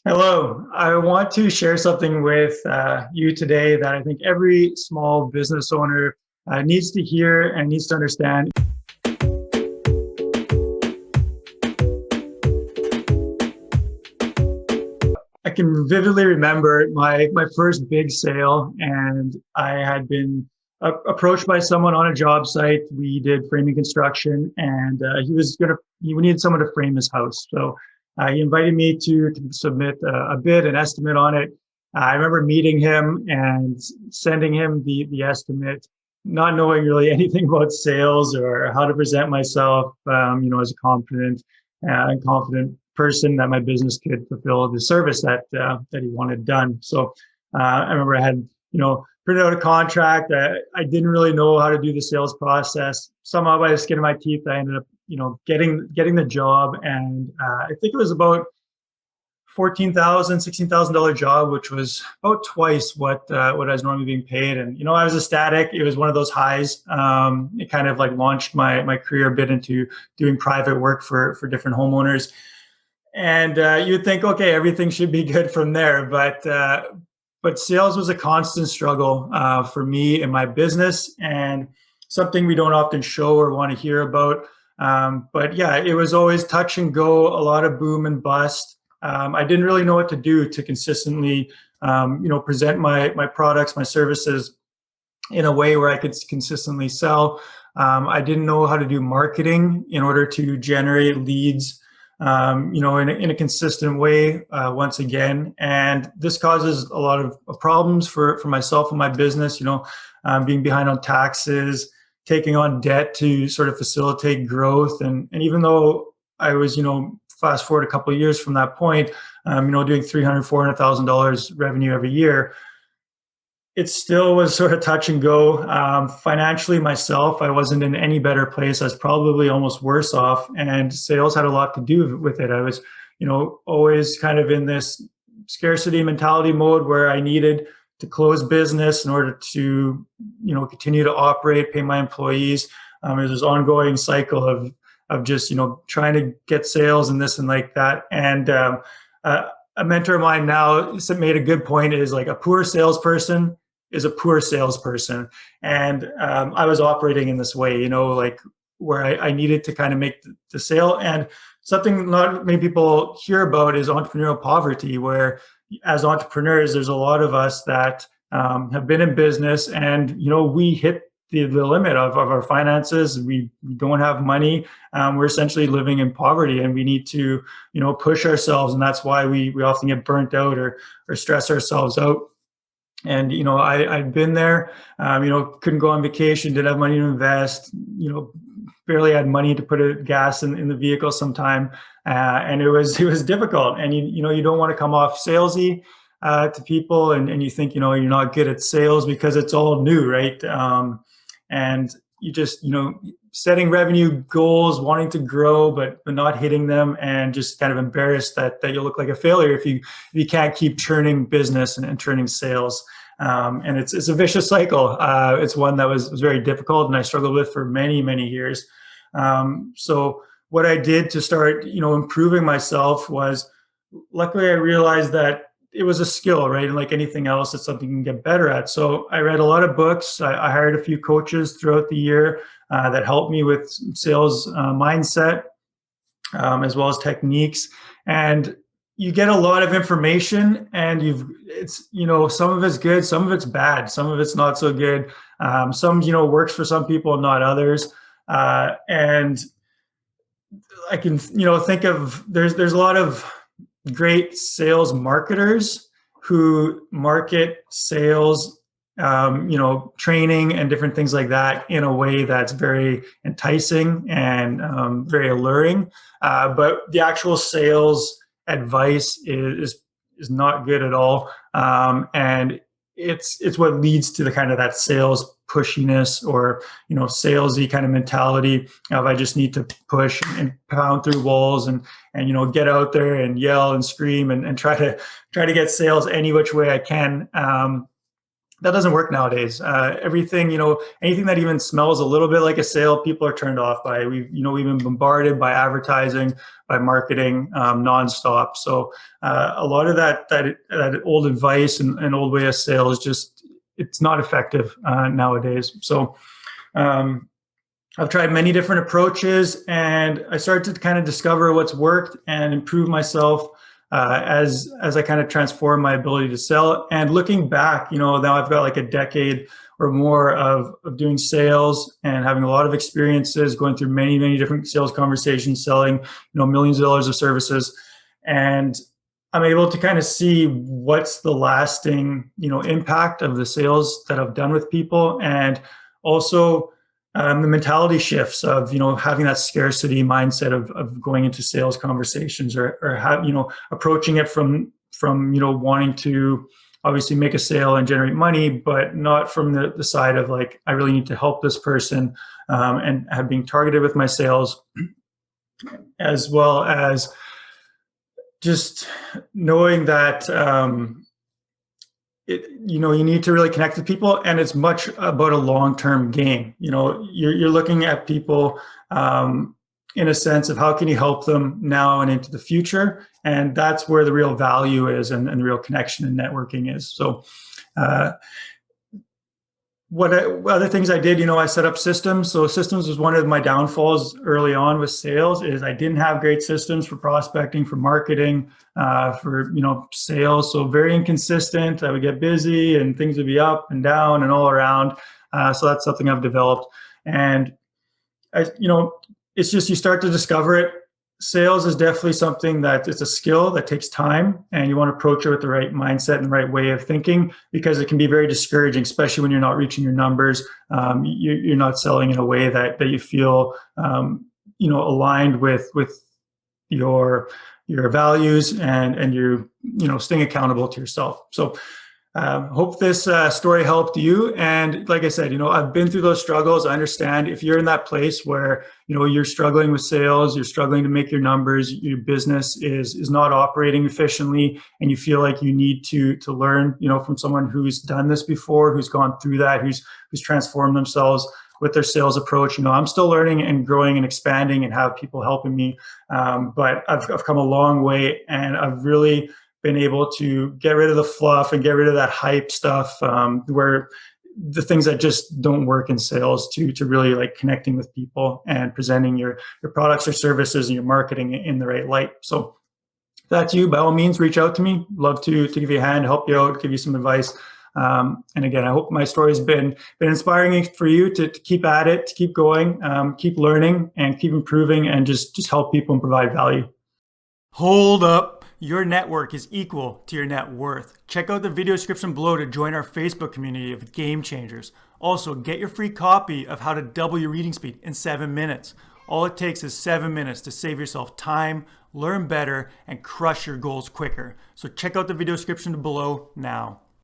Hello. I want to share something with you today that I think every small business owner needs to hear and needs to understand. I can vividly remember my first big sale, and I had been approached by someone on a job site. We did framing construction, and he needed someone to frame his house. So he invited me to submit a bid, an estimate on it. I remember meeting him and sending him the estimate, not knowing really anything about sales or how to present myself, as a confident person that my business could fulfill the service that he wanted done. So I remember I had printed out a contract. I didn't really know how to do the sales process. Somehow by the skin of my teeth, I ended up getting the job, and I think it was about $16,000 job, which was about twice what I was normally being paid. And I was ecstatic. It was one of those highs. It kind of like launched my career a bit into doing private work for different homeowners. And you'd think, okay, everything should be good from there. But sales was a constant struggle for me in my business, and something we don't often show or want to hear about. But yeah, it was always touch and go, a lot of boom and bust. I didn't really know what to do to consistently, present my products, my services in a way where I could consistently sell. I didn't know how to do marketing in order to generate leads, in a consistent way, once again. And this causes a lot of problems for myself and my business, being behind on taxes, taking on debt to sort of facilitate growth. And even though I was, fast forward a couple of years from that point, doing $300,000, $400,000 revenue every year, it still was sort of touch and go. Financially myself, I wasn't in any better place. I was probably almost worse off, and sales had a lot to do with it. I was, always kind of in this scarcity mentality mode where I needed to close business in order to, continue to operate, pay my employees. There's this ongoing cycle of just, trying to get sales and this and like that. And a mentor of mine now made a good point, is like, a poor salesperson is a poor salesperson. And I was operating in this way, like where I needed to kind of make the sale. And something not many people hear about is entrepreneurial poverty, where as entrepreneurs, there's a lot of us that have been in business, and, we hit the limit of our finances. We don't have money. We're essentially living in poverty, and we need to, push ourselves. And that's why we often get burnt out or stress ourselves out. And, I'd been there, couldn't go on vacation, didn't have money to invest, barely had money to put a gas in the vehicle sometime. And it was difficult. And, you don't want to come off salesy to people, and you think, you're not good at sales because it's all new, right? And you just, setting revenue goals, wanting to grow, but not hitting them, and just kind of embarrassed that you'll look like a failure if you can't keep churning business and churning sales. And it's a vicious cycle. It's one that was very difficult, and I struggled with for many, many years. So what I did to start, improving myself was, luckily I realized that it was a skill, right? And like anything else, it's something you can get better at. So I read a lot of books. I hired a few coaches throughout the year that helped me with sales mindset, as well as techniques. And you get a lot of information, and some of it's good, some of it's bad, some of it's not so good. Some, works for some people, not others. And I can, think of, there's a lot of great sales marketers who market sales, training and different things like that in a way that's very enticing and very alluring. But the actual sales advice is not good at all. And it's what leads to the kind of that sales pushiness, or salesy kind of mentality of, I just need to push and pound through walls and get out there and yell and scream and try to get sales any which way I can. that doesn't work nowadays. Everything, anything that even smells a little bit like a sale, people are turned off by. We've been bombarded by advertising, by marketing, nonstop. So a lot of that old advice and old way of sales, it's not effective nowadays. So I've tried many different approaches, and I started to kind of discover what's worked and improve myself as I kind of transform my ability to sell. And looking back, now I've got like a decade or more of doing sales and having a lot of experiences, going through many, many different sales conversations, selling, millions of dollars of services. And I'm able to kind of see what's the lasting, impact of the sales that I've done with people. And also the mentality shifts of, having that scarcity mindset of going into sales conversations, or approaching it from wanting to obviously make a sale and generate money, but not from the side of like, I really need to help this person, and have been targeted with my sales, as well as just knowing that, you need to really connect with people, and it's much about a long-term game. You're looking at people in a sense of how can you help them now and into the future, and that's where the real value is, and the real connection and networking is. So what other things I did, I set up systems. So systems was one of my downfalls early on with sales, is I didn't have great systems for prospecting, for marketing, for, sales. So very inconsistent. I would get busy and things would be up and down and all around. So that's something I've developed. And it's just, you start to discover it. Sales is definitely something that it's a skill that takes time, and you want to approach it with the right mindset and the right way of thinking, because it can be very discouraging, especially when you're not reaching your numbers. You're not selling in a way that you feel, aligned with your values, and you're, staying accountable to yourself. So hope this story helped you. And like I said, I've been through those struggles. I understand if you're in that place where, you're struggling with sales, you're struggling to make your numbers, your business is not operating efficiently, and you feel like you need to learn, from someone who's done this before, who's gone through that, who's transformed themselves with their sales approach. I'm still learning and growing and expanding and have people helping me. But I've come a long way, and I've really been able to get rid of the fluff and get rid of that hype stuff, where the things that just don't work in sales, to really like connecting with people and presenting your products or services and your marketing in the right light. So if that's you, by all means, reach out to me. Love to give you a hand, help you out, give you some advice. And again, I hope my story has been inspiring for you to keep at it, to keep going, keep learning, and keep improving, and just help people and provide value. Hold up. Your network is equal to your net worth. Check out the video description below to join our Facebook community of game changers. Also, get your free copy of How to Double Your Reading Speed in 7 minutes. All it takes is 7 minutes to save yourself time, learn better, and crush your goals quicker. So check out the video description below now.